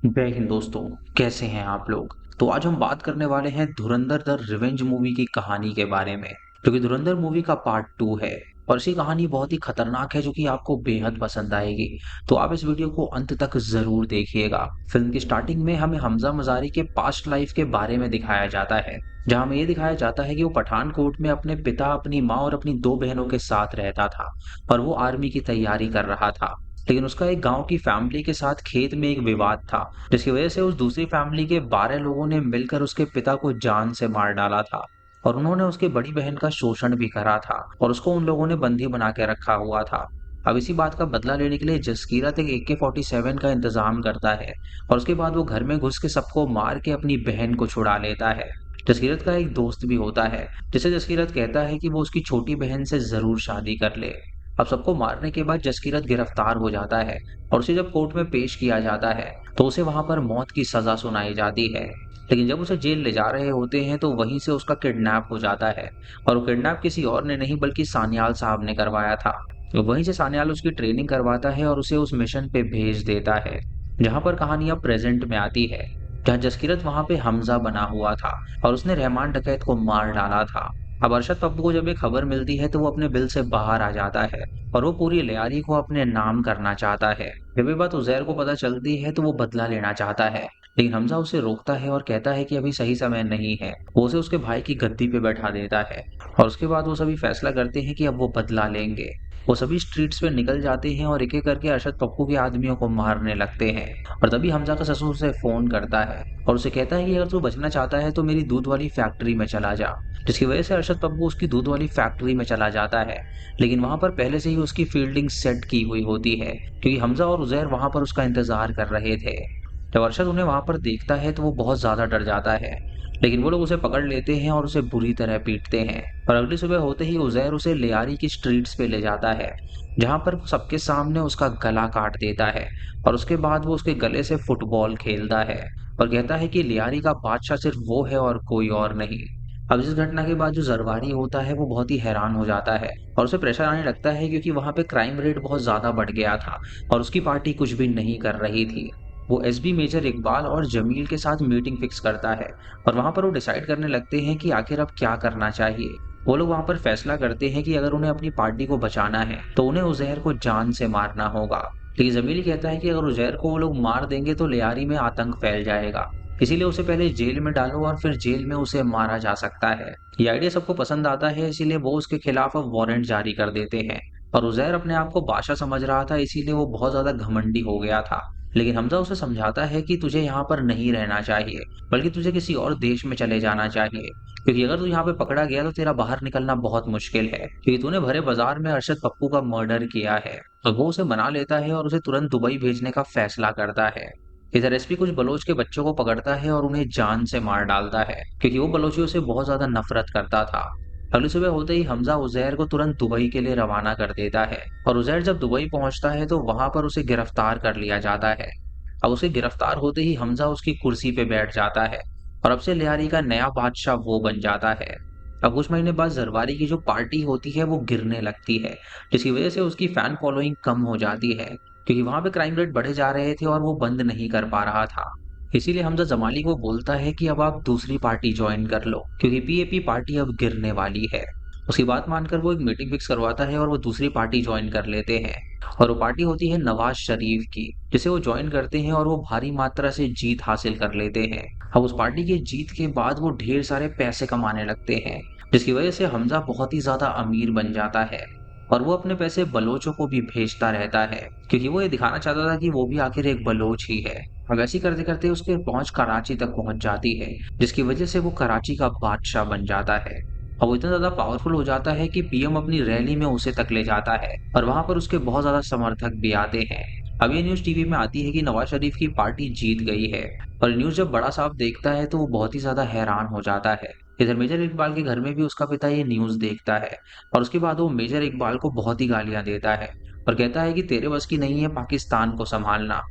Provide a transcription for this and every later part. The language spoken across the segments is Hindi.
जय हिंद दोस्तों। कैसे हैं आप लोग। तो आज हम बात करने वाले हैं धुरंधर द रिवेंज मूवी की कहानी के बारे में, जो कि धुरंधर मूवी का पार्ट 2 है। और इसी कहानी बहुत ही खतरनाक है, जो कि आपको बेहद पसंद आएगी। तो आप इस वीडियो को अंत तक जरूर देखिएगा। फिल्म की स्टार्टिंग में हमें हमजा मजारी के पास्ट लाइफ के बारे में दिखाया जाता है, जहां हमें ये दिखाया जाता है कि वो पठानकोट में अपने पिता, अपनी माँ और अपनी दो बहनों के साथ रहता था और वो आर्मी की तैयारी कर रहा था। लेकिन उसका एक गांव की फैमिली के साथ खेत में एक विवाद था, जिसकी वजह से उस दूसरी फैमिली के 12 लोगों ने मिलकर उसके पिता को जान से मार डाला था। और उन्होंने उसके बड़ी बहन का शोषण भी करा था और उसको उन लोगों ने बंदी बना के रखा हुआ था। अब इसी बात का बदला लेने के लिए जसकीरत एक AK-47 का इंतजाम करता है और उसके बाद वो घर में घुस के सबको मार के अपनी बहन को छुड़ा लेता है। जसकीरत का एक दोस्त भी होता है, जिसे जसकीरत कहता है कि वो उसकी छोटी बहन से जरूर शादी कर ले। अब सबको मारने के बाद जसकीरत गिरफ्तार हो जाता है और उसे जब कोर्ट में पेश किया जाता है तो उसे वहां पर मौत की सजा सुनाई जाती है। लेकिन जब उसे जेल ले जा रहे होते हैं तो वहीं से उसका किडनैप हो जाता है। और वो किडनैप किसी और ने नहीं बल्कि सान्याल साहब ने करवाया था। तो वहीं से सान्याल उसकी ट्रेनिंग करवाता है और उसे उस मिशन पे भेज देता है, जहां पर कहानी अब प्रेजेंट में आती है, जहां जसकीरत वहां पे हमजा बना हुआ था और उसने रहमान डकैत को मार डाला था। अब अरशद पप्पू को जब ये खबर मिलती है तो वो अपने बिल से बाहर आ जाता है और वो पूरी लियारी को अपने नाम करना चाहता है। जब ये बात उजैर को पता चलती है तो वो बदला लेना चाहता है, लेकिन हमजा उसे रोकता है और कहता है कि अभी सही समय नहीं है। वो उसे उसके भाई की गद्दी पे बैठा देता है और उसके बाद वो सभी फैसला करते हैं कि अब वो बदला लेंगे। वो सभी स्ट्रीट्स पे निकल जाते हैं और एक एक करके अरशद पप्पू के आदमियों को मारने लगते हैं। और तभी हमजा का ससुर उसे फोन करता है और उसे कहता है कि अगर तू बचना चाहता है तो मेरी दूध वाली फैक्ट्री में चला जा। जिसकी वजह से अरशद पप्पू उसकी दूध वाली फैक्ट्री में चला जाता है। लेकिन वहां पर पहले से ही उसकी फील्डिंग सेट की हुई होती है, क्योंकि हमजा और उजैर वहां पर उसका इंतजार कर रहे थे। जब अरशद उन्हें वहां पर देखता है तो वो बहुत ज्यादा डर जाता है, लेकिन वो लोग उसे पकड़ लेते हैं और उसे बुरी तरह पीटते हैं। और अगली सुबह होते ही उजैर उसे लियारी की स्ट्रीट्स पे ले जाता है, जहां पर वो सबके सामने उसका गला काट देता है। और उसके बाद वो उसके गले से फुटबॉल खेलता है और कहता है कि लियारी का बादशाह सिर्फ वो है और कोई और नहीं। अब इस घटना के बाद जो जरवारी होता है वो बहुत ही हैरान हो जाता है और उसे प्रेशर आने लगता है, क्योंकि वहां पे क्राइम रेट बहुत ज्यादा बढ़ गया था और उसकी पार्टी कुछ भी नहीं कर रही थी। वो SB मेजर इकबाल और जमील के साथ मीटिंग फिक्स करता है और वहां पर वो डिसाइड करने लगते हैं कि आखिर अब क्या करना चाहिए। वो लोग वहां पर फैसला करते हैं कि अगर उन्हें अपनी पार्टी को बचाना है तो उन्हें उजैर को जान से मारना होगा। लेकिन जमील कहता है कि अगर उजैर को वो लोग मार देंगे तो लियारी में आतंक फैल जाएगा, इसीलिए उसे पहले जेल में डालो और फिर जेल में उसे मारा जा सकता है। ये आइडिया सबको पसंद आता है, इसीलिए वो उसके खिलाफ अब वारंट जारी कर देते हैं। और उजैर अपने आप को बादशाह समझ रहा था, इसीलिए वो बहुत ज्यादा घमंडी हो गया था। लेकिन हमजा उसे समझाता है कि तुझे यहाँ पर नहीं रहना चाहिए, बल्कि तुझे किसी और देश में चले जाना चाहिए, क्योंकि अगर तू यहाँ पे पकड़ा गया तो तेरा बाहर निकलना बहुत मुश्किल है, क्योंकि तूने भरे बाजार में अरशद पप्पू का मर्डर किया है। तो वो उसे मना लेता है और उसे तुरंत दुबई भेजने का फैसला करता है। इधर SP कुछ बलोच के बच्चों को पकड़ता है और उन्हें जान से मार डालता है, क्योंकि वो बलोचियों से बहुत ज्यादा नफरत करता था। अगली सुबह होते ही हमजा उजैर को तुरंत दुबई के लिए रवाना कर देता है और उजैर जब दुबई पहुंचता है तो वहां पर उसे गिरफ्तार कर लिया जाता है। अब उसे गिरफ्तार होते ही हमजा उसकी कुर्सी पे बैठ जाता है और अब से लियारी का नया बादशाह वो बन जाता है। अब कुछ महीने बाद जरवारी की जो पार्टी होती है वो गिरने लगती है, जिसकी वजह से उसकी फैन फॉलोइंग कम हो जाती है, क्योंकि वहां पे क्राइम रेट बढ़े जा रहे थे और वो बंद नहीं कर पा रहा था। इसीलिए हमजा जमाली को बोलता है कि अब आप दूसरी पार्टी ज्वाइन कर लो, क्योंकि PAP पार्टी अब गिरने वाली है। उसकी बात मानकर वो एक मीटिंग फिक्स करवाता है और वो दूसरी पार्टी ज्वाइन कर लेते हैं। और वो पार्टी होती है नवाज शरीफ की, जिसे वो ज्वाइन करते हैं और वो भारी मात्रा से जीत हासिल कर लेते हैं। अब उस पार्टी की जीत के बाद वो ढेर सारे पैसे कमाने लगते हैं, जिसकी वजह से हमजा बहुत ही ज्यादा अमीर बन जाता है। और वो अपने पैसे बलोचों को भी भेजता रहता है, क्योंकि वो ये दिखाना चाहता था कि वो भी आखिर एक बलोच ही है। अब ऐसे करते करते उसकी पहुंच कराची तक पहुंच जाती है, जिसकी वजह से वो कराची का बादशाह बन जाता है। और वो इतना ज्यादा पावरफुल हो जाता है कि PM अपनी रैली में उसे तक ले जाता है और वहां पर उसके बहुत ज्यादा समर्थक भी आते हैं। अब ये न्यूज टीवी में आती है कि नवाज शरीफ की पार्टी जीत गई है। और न्यूज जब बड़ा साहब देखता है तो वो बहुत ही ज्यादा हैरान हो जाता है। इधर मेजर इकबाल के घर में भी उसका पिता ये न्यूज देखता है और उसके बाद वो मेजर इकबाल को बहुत ही गालियां देता है और कहता है कि तेरे बस की नहीं है पाकिस्तान को संभालना।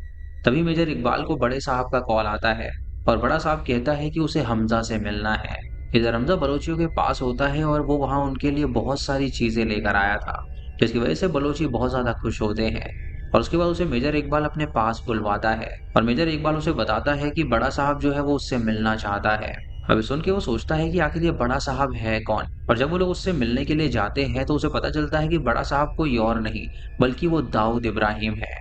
तभी मेजर इकबाल को बड़े साहब का कॉल आता है और बड़ा साहब कहता है कि उसे हमजा से मिलना है। इधर हमजा बलोचियों के पास होता है और वो वहां उनके लिए बहुत सारी चीजें लेकर आया था, जिसकी वजह से बलोची बहुत ज्यादा खुश होते हैं। और उसके बाद उसे मेजर इकबाल अपने पास बुलवाता है और मेजर इकबाल उसे बताता है कि बड़ा साहब जो है वो उससे मिलना चाहता है। अभी सुन के वो सोचता है कि आखिर ये बड़ा साहब है कौन। और जब वो लोग उससे मिलने के लिए जाते हैं तो उसे पता चलता है कि बड़ा साहब कोई और नहीं बल्कि वो दाऊद इब्राहिम है,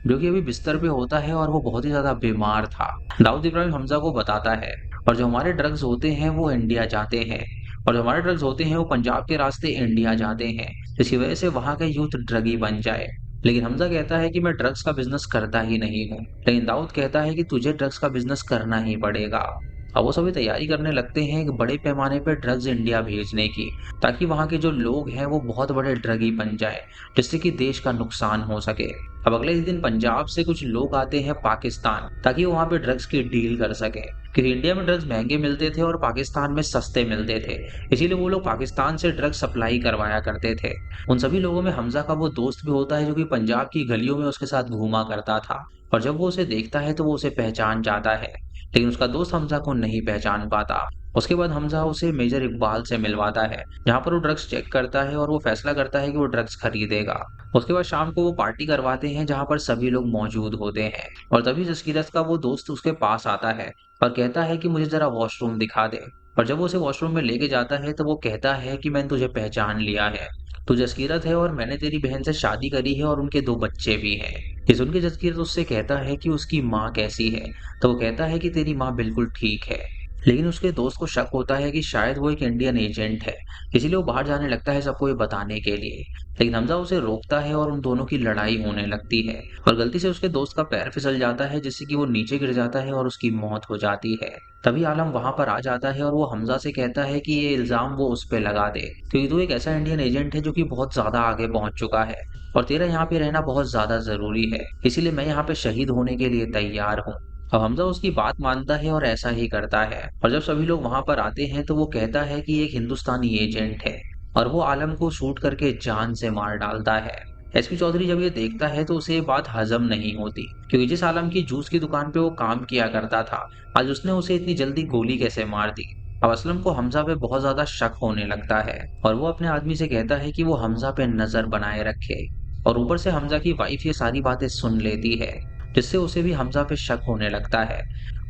जो कि अभी बिस्तर पे होता है और वो बहुत ही ज्यादा बीमार था। दाऊद इब्राहिम हमजा को बताता है और जो हमारे ड्रग्स होते हैं वो इंडिया जाते हैं, और जो हमारे ड्रग्स होते हैं वो पंजाब के रास्ते इंडिया जाते हैं, जिसकी वजह से वहां का यूथ ड्रगी बन जाए। लेकिन हमजा कहता है कि मैं ड्रग्स का बिजनेस करता ही नहीं हूँ। लेकिन दाऊद कहता है कि तुझे ड्रग्स का बिजनेस करना ही पड़ेगा। अब वो सभी तैयारी करने लगते हैं एक बड़े पैमाने पर ड्रग्स इंडिया भेजने की, ताकि वहां के जो लोग हैं वो बहुत बड़े ड्रगी बन जाए, जिससे कि देश का नुकसान हो सके। अब अगले ही दिन पंजाब से कुछ लोग आते हैं पाकिस्तान, ताकि वो वहां पे ड्रग्स की डील कर सके, क्योंकि इंडिया में ड्रग्स महंगे मिलते थे और पाकिस्तान में सस्ते मिलते थे। इसीलिए वो लोग पाकिस्तान से ड्रग्स सप्लाई करवाया करते थे। उन सभी लोगों में हमजा का वो दोस्त भी होता है जो कि पंजाब की गलियों में उसके साथ घूमा करता था, और जब वो उसे देखता है तो वो उसे पहचान जाता है, लेकिन उसका दोस्त हमजा को नहीं पहचान पाता। उसके बाद हमजा उसे मेजर इकबाल से मिलवाता है, जहाँ पर वो ड्रग्स चेक करता है और वो फैसला करता है कि वो ड्रग्स खरीदेगा। उसके बाद शाम को वो पार्टी करवाते हैं जहाँ पर सभी लोग मौजूद होते हैं, और तभी जसकीरत का वो दोस्त उसके पास आता है और कहता है कि मुझे जरा वॉशरूम दिखा दे। और जब वो उसे वॉशरूम में लेके जाता है तो वो कहता है कि मैंने तुझे पहचान लिया है, तू जसकीरत है और मैंने तेरी बहन से शादी करी है और उनके 2 बच्चे भी हैं। ये सुन के जसकीरत उससे कहता है कि उसकी माँ कैसी है, तो वो कहता है कि तेरी माँ बिल्कुल ठीक है। लेकिन उसके दोस्त को शक होता है कि शायद वो एक इंडियन एजेंट है, इसीलिए वो बाहर जाने लगता है सबको ये बताने के लिए। लेकिन हमजा उसे रोकता है और उन दोनों की लड़ाई होने लगती है, और गलती से उसके दोस्त का पैर फिसल जाता है जिससे कि वो नीचे गिर जाता है और उसकी मौत हो जाती है। तभी आलम वहां पर आ जाता है और वो हमजा से कहता है कि ये इल्जाम वो उस पे लगा दे, क्योंकि तू एक ऐसा इंडियन एजेंट है जो कि बहुत ज्यादा आगे पहुंच चुका है और तेरा यहाँ पे रहना बहुत ज्यादा जरूरी है, इसीलिए मैं यहाँ पे शहीद होने के लिए तैयार हूँ। अब हमजा उसकी बात मानता है और ऐसा ही करता है, और जब सभी लोग वहां पर आते हैं तो वो कहता है कि एक हिंदुस्तानी एजेंट है, और वो आलम को शूट करके जान से मार डालता है। एसपी चौधरी जब ये देखता है तो उसे ये बात हजम नहीं होती, क्योंकि जिस आलम की जूस की दुकान पे वो काम किया करता था, आज उसने उसे इतनी जल्दी गोली कैसे मार दी। अब असलम को हमजा पे बहुत ज्यादा शक होने लगता है, और वो अपने आदमी से कहता है कि वो हमजा पे नजर बनाए रखे। और ऊपर से हमजा की वाइफ ये सारी बातें सुन लेती है, जिससे उसे भी हमजा पे शक होने लगता है,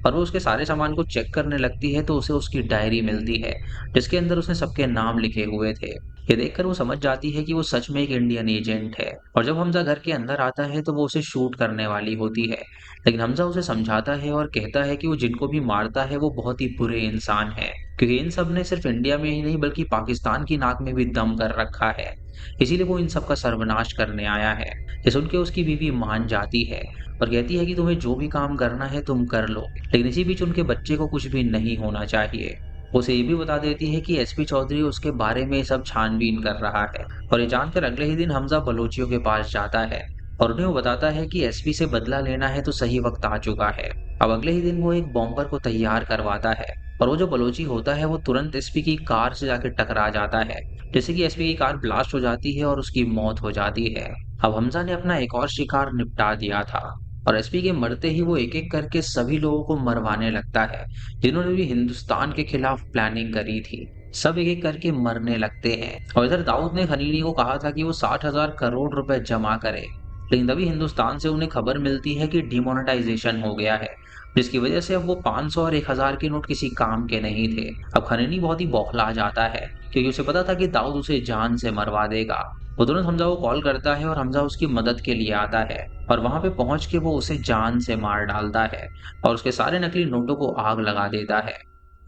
और वो उसके सारे सामान को चेक करने लगती है तो उसे उसकी डायरी मिलती है, जिसके अंदर उसने सबके नाम लिखे हुए थे। ये देखकर वो समझ जाती है कि वो सच में एक इंडियन एजेंट है, और जब हमजा घर के अंदर आता है तो वो उसे शूट करने वाली होती है। लेकिन हमजा उसे समझाता है और कहता है कि वो जिनको भी मारता है वो बहुत ही बुरे इंसान है, क्योंकि इन सब ने सिर्फ इंडिया में ही नहीं बल्कि पाकिस्तान की नाक में भी दम कर रखा है, इसीलिए वो इन सब का सर्वनाश करने आया है। ये सुन के उसकी बीवी मान जाती है और कहती है कि तुम्हें जो भी काम करना है तुम कर लो, लेकिन इसी बीच उनके बच्चे को कुछ भी नहीं होना चाहिए। उसे ये भी बता देती है कि एसपी चौधरी उसके बारे में सब छानबीन कर रहा है, और ये जानकर अगले ही दिन हमजा बलोचियों के पास जाता है और उन्हें वो बताता है कि एसपी से बदला लेना है तो सही वक्त आ चुका है। अब अगले ही दिन वो एक बॉम्बर को तैयार करवाता है, और वो जो बलोची होता है वो तुरंत एसपी की कार से जाकर टकरा जाता है, जैसे कि एसपी की कार ब्लास्ट हो जाती है और उसकी मौत हो जाती है। अब हमजा ने अपना एक और शिकार निपटा दिया था, और एसपी के मरते ही वो एक एक करके सभी लोगों को मरवाने लगता है जिन्होंने भी हिंदुस्तान के खिलाफ प्लानिंग करी थी। सब एक एक करके मरने लगते हैं, और इधर दाऊद ने खनीनी को कहा था कि वो 60,000 करोड़ रुपए जमा करे, लेकिन तभी हिंदुस्तान से उन्हें खबर मिलती है कि डिमोनेटाइजेशन हो गया है, जिसकी वजह से अब वो 500 और 1,000 के नोट किसी काम के नहीं थे। अब खनीनी बहुत ही बौखला जाता है, क्योंकि उसे पता था कि दाऊद उसे जान से मरवा देगा। वो तुरंत हमजा को कॉल करता है और हमजा उसकी मदद के लिए आता है, और वहां पे पहुंच के वो उसे जान से मार डालता है और उसके सारे नकली नोटों को आग लगा देता है।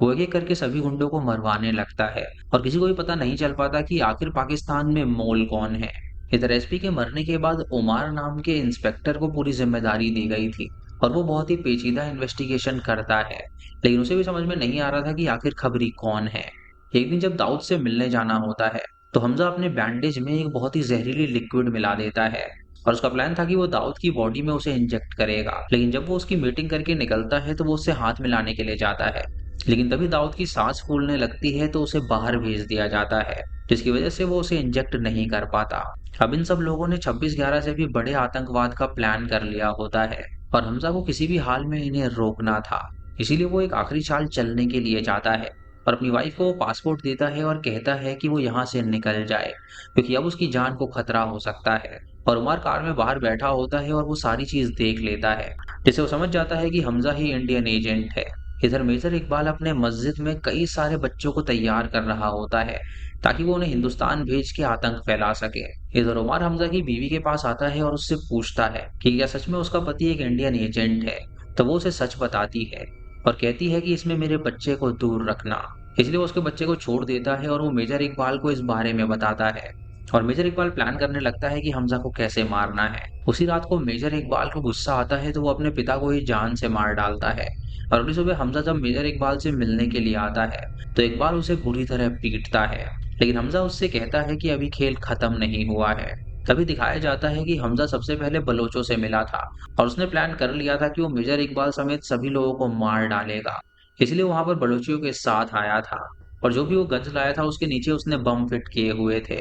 वो एक एक करके सभी गुंडों को मरवाने लगता है, और किसी को भी पता नहीं चल पाता कि आखिर पाकिस्तान में मोल कौन है। इधर एसपी के मरने के बाद उमार नाम के इंस्पेक्टर को पूरी जिम्मेदारी दी गई थी, और वो बहुत ही पेचीदा इन्वेस्टिगेशन करता है, लेकिन उसे भी समझ में नहीं आ रहा था कि आखिर खबरी कौन है। एक दिन जब दाऊद से मिलने जाना होता है तो हमजा अपने बैंडेज में एक बहुत ही जहरीली लिक्विड मिला देता है, और उसका प्लान था कि वो दाऊद की बॉडी में उसे इंजेक्ट करेगा। लेकिन जब वो उसकी मीटिंग करके निकलता है तो वो उससे हाथ मिलाने के लिए जाता है, लेकिन तभी दाऊद की सांस फूलने लगती है तो उसे बाहर भेज दिया जाता है, जिसकी वजह से वो उसे इंजेक्ट नहीं कर पाता। अब इन सब लोगों ने 26/11 से भी बड़े आतंकवाद का प्लान कर लिया होता है, और हमजा को किसी भी हाल में इन्हें रोकना था, इसीलिए वो एक आखिरी चाल चलने के लिए जाता है और अपनी वाइफ को वो पासपोर्ट देता है और कहता है कि वो यहाँ से निकल जाए, क्योंकि अब उसकी जान को खतरा हो सकता है। और उमर कार में बाहर बैठा होता है और वो सारी चीज देख लेता है, जिससे वो समझ जाता है कि हमजा ही इंडियन एजेंट है। इधर मेजर इकबाल अपने मस्जिद में कई सारे बच्चों को तैयार कर रहा होता है ताकि वो उन्हें हिंदुस्तान भेज के आतंक फैला सके। इधर उमर हमजा की बीवी के पास आता है और उससे पूछता है कि क्या सच में उसका पति एक इंडियन एजेंट है। तो वो उसे सच बताती है और कहती है कि इसमें मेरे बच्चे को दूर रखना। इसलिए वो उसके बच्चे को छोड़ देता है और वो मेजर इकबाल को इस बारे में बताता है। और मेजर इकबाल प्लान करने लगता है कि हमजा को कैसे मारना है। उसी रात को मेजर इकबाल को गुस्सा आता है तो वो अपने पिता को ही जान से मार डालता है। और अगली सुबह हमजा जब मेजर इकबाल से मिलने के लिए आता है तो इकबाल उसे बुरी तरह पीटता है, लेकिन हमजा उससे कहता है कि अभी खेल खत्म नहीं हुआ है। तभी दिखाया जाता है कि हमजा सबसे पहले बलोचों से मिला था और उसने प्लान कर लिया था कि वो मेजर इकबाल समेत सभी लोगों को मार डालेगा। इसलिए वहां पर बलोचियों के साथ आया था और जो भी वो गंज लाया था उसके नीचे उसने बम फिट किए हुए थे।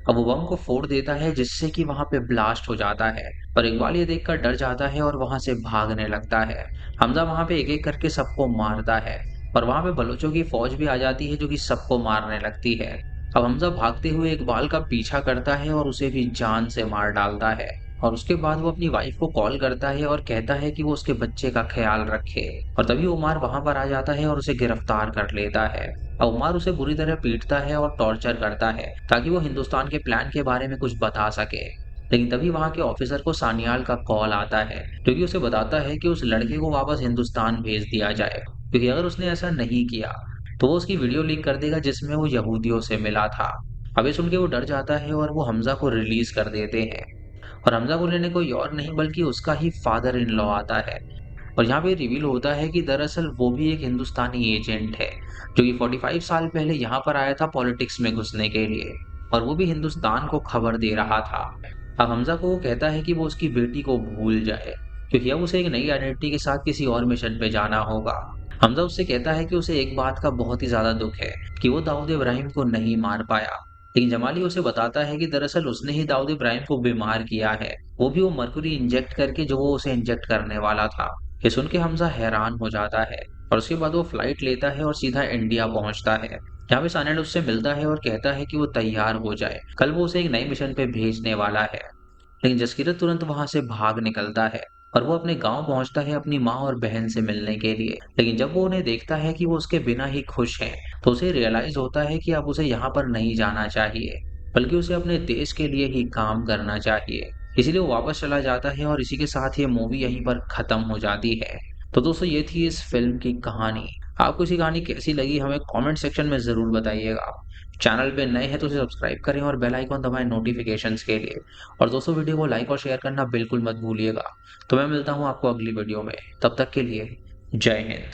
अब वो बम को फोड़ देता है जिससे कि वहां पे ब्लास्ट हो जाता है और इकबाल ये देखकर डर जाता है और वहां से भागने लगता है। हमजा वहां पे एक एक करके सबको मारता है और वहां पे बलोचों की फौज भी आ जाती है जो कि सबको मारने लगती है। अब हमजा भागते हुए इकबाल का पीछा करता है और उसे भी जान से मार डालता है। और उसके बाद वो अपनी वाइफ को कॉल करता है और कहता है कि वो उसके बच्चे का ख्याल रखे। और तभी उमर वहां पर आ जाता है और उसे गिरफ्तार कर लेता है। अब उमर उसे बुरी तरह पीटता है और टॉर्चर करता है ताकि वो हिंदुस्तान के प्लान के बारे में कुछ बता सके। लेकिन तभी वहां के ऑफिसर को सान्याल का कॉल आता है जो कि उसे बताता है कि उस लड़के को वापस हिंदुस्तान भेज दिया जाए, क्योंकि अगर उसने ऐसा नहीं किया तो वो उसकी वीडियो लीक कर देगा जिसमें वो यहूदियों से मिला था। अब ये सुन के वो डर जाता है और वो हमजा को रिलीज कर देते हैं। और हमजा को लेने कोई और नहीं बल्कि उसका ही फादर इन लॉ आता है। और यहाँ पे रिवील होता है कि दरअसल वो भी एक हिंदुस्तानी एजेंट है जो कि 45 साल पहले यहाँ पर आया था पॉलिटिक्स में घुसने के लिए, और वो भी हिंदुस्तान को खबर दे रहा था। अब हमजा को वो कहता है कि वो उसकी बेटी को भूल जाए क्योंकि अब उसे एक नई आइडेंटिटी के साथ किसी और मिशन पे जाना होगा। हमजा उससे कहता है कि उसे एक बात का बहुत ही ज्यादा दुख है कि वो दाऊद इब्राहिम को नहीं मार पाया, लेकिन जमाली उसे बताता है कि दरअसल उसने ही दाऊद इब्राहिम को बीमार किया है, वो भी वो मरकुरी इंजेक्ट करके जो वो उसे इंजेक्ट करने वाला था। ये सुन के हमजा हैरान हो जाता है और उसके बाद वो फ्लाइट लेता है और सीधा इंडिया पहुंचता है। यहाँ पे सानेड उससे मिलता है और कहता है कि वो तैयार हो जाए, कल वो उसे एक नए मिशन पे भेजने वाला है। लेकिन जसकीरत तुरंत वहां से भाग निकलता है और वो अपने गांव पहुंचता है अपनी माँ और बहन से मिलने के लिए। लेकिन जब वो उन्हें देखता है कि वो उसके बिना ही खुश हैं, तो उसे रियलाइज होता है कि अब उसे यहाँ पर नहीं जाना चाहिए बल्कि उसे अपने देश के लिए ही काम करना चाहिए। इसीलिए वो वापस चला जाता है और इसी के साथ ये मूवी यहीं पर खत्म हो जाती है। तो दोस्तों ये थी इस फिल्म की कहानी। आपको इसी कहानी कैसी लगी हमें कमेंट सेक्शन में जरूर बताइएगा। चैनल पे नए हैं तो इसे सब्सक्राइब करें और बेल आइकन दबाएं नोटिफिकेशंस के लिए। और दोस्तों वीडियो को लाइक और शेयर करना बिल्कुल मत भूलिएगा। तो मैं मिलता हूँ आपको अगली वीडियो में, तब तक के लिए जय हिंद।